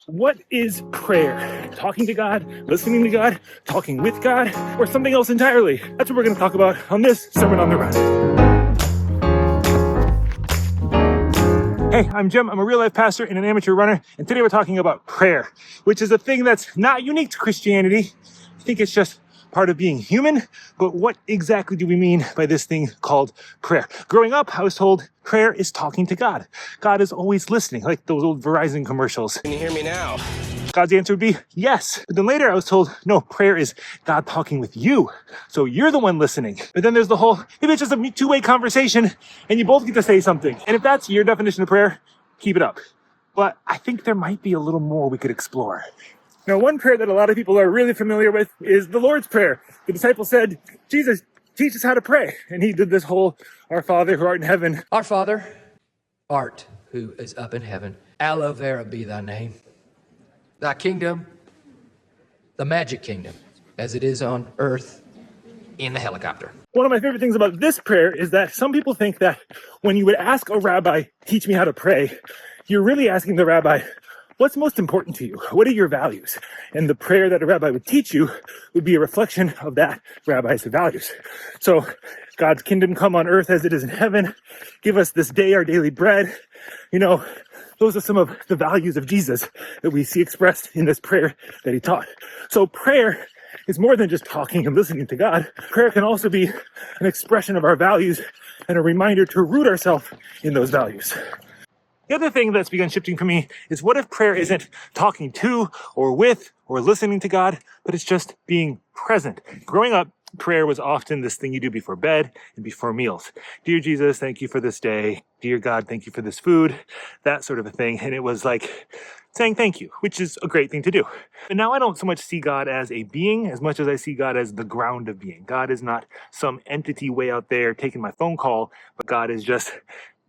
What is prayer? Talking to God, listening to God, talking with God, or something else entirely? That's what we're going to talk about on this Sermon on the Run. Hey, I'm Jim. I'm a real-life pastor and an amateur runner, and today we're talking about prayer, which is a thing that's not unique to Christianity. I think it's just part of being human, but what exactly do we mean by this thing called prayer? Growing up, I was told prayer is talking to God. God is always listening, like those old Verizon commercials. Can you hear me now? God's answer would be yes. But then later I was told, no, prayer is God talking with you. So you're the one listening. But then there's the whole, maybe it's just a two-way conversation and you both get to say something. And if that's your definition of prayer, keep it up. But I think there might be a little more we could explore. Now, one prayer that a lot of people are really familiar with is the Lord's Prayer. The disciples said, Jesus, teach us how to pray. And he did this whole, Our Father who art in heaven. Our Father, art who is up in heaven, hallowed be thy name. Thy kingdom, the magic kingdom, as it is on earth in the helicopter. One of my favorite things about this prayer is that some people think that when you would ask a rabbi, teach me how to pray, you're really asking the rabbi, what's most important to you? What are your values? And the prayer that a rabbi would teach you would be a reflection of that rabbi's values. So, God's kingdom come on earth as it is in heaven. Give us this day our daily bread. You know, those are some of the values of Jesus that we see expressed in this prayer that he taught. So prayer is more than just talking and listening to God. Prayer can also be an expression of our values and a reminder to root ourselves in those values. The other thing that's begun shifting for me is what if prayer isn't talking to or with or listening to God, but it's just being present? Growing up, prayer was often this thing you do before bed and before meals. Dear Jesus, thank you for this day. Dear God, thank you for this food, that sort of a thing. And it was like saying thank you, which is a great thing to do. And now I don't so much see God as a being as much as I see God as the ground of being. God is not some entity way out there taking my phone call, but God is just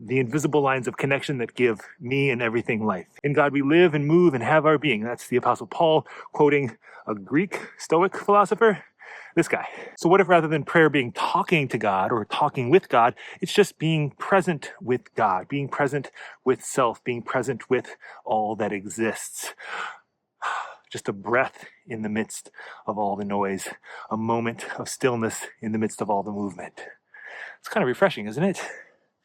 the invisible lines of connection that give me and everything life. In God we live and move and have our being. That's the Apostle Paul quoting a Greek Stoic philosopher, this guy. So what if rather than prayer being talking to God or talking with God, it's just being present with God, being present with self, being present with all that exists. Just a breath in the midst of all the noise, a moment of stillness in the midst of all the movement. It's kind of refreshing, isn't it?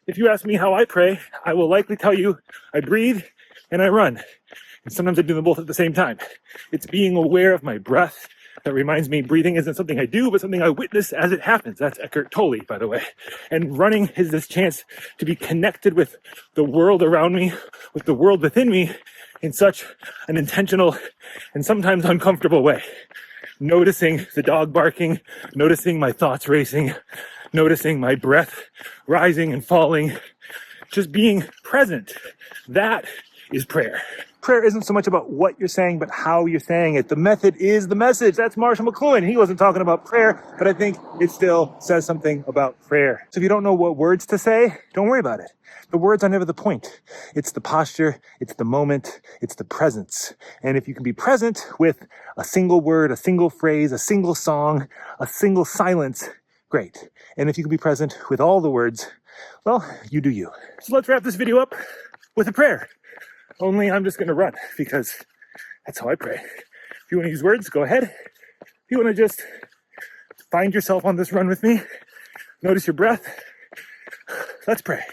If you ask me how I pray, I will likely tell you I breathe and I run. And sometimes I do them both at the same time. It's being aware of my breath that reminds me breathing isn't something I do, but something I witness as it happens. That's Eckhart Tolle, by the way. And running is this chance to be connected with the world around me, with the world within me in such an intentional and sometimes uncomfortable way. Noticing the dog barking, noticing my thoughts racing, noticing my breath rising and falling, just being present. That is prayer. Prayer isn't so much about what you're saying, but how you're saying it. The method is the message. That's Marshall McLuhan. He wasn't talking about prayer, but I think it still says something about prayer. So if you don't know what words to say, don't worry about it. The words are never the point. It's the posture, it's the moment, it's the presence. And if you can be present with a single word, a single phrase, a single song, a single silence, great. And if you can be present with all the words, well, you do you. So let's wrap this video up with a prayer. Only I'm just going to run because that's how I pray. If you want to use words, go ahead. If you want to just find yourself on this run with me, notice your breath. Let's pray.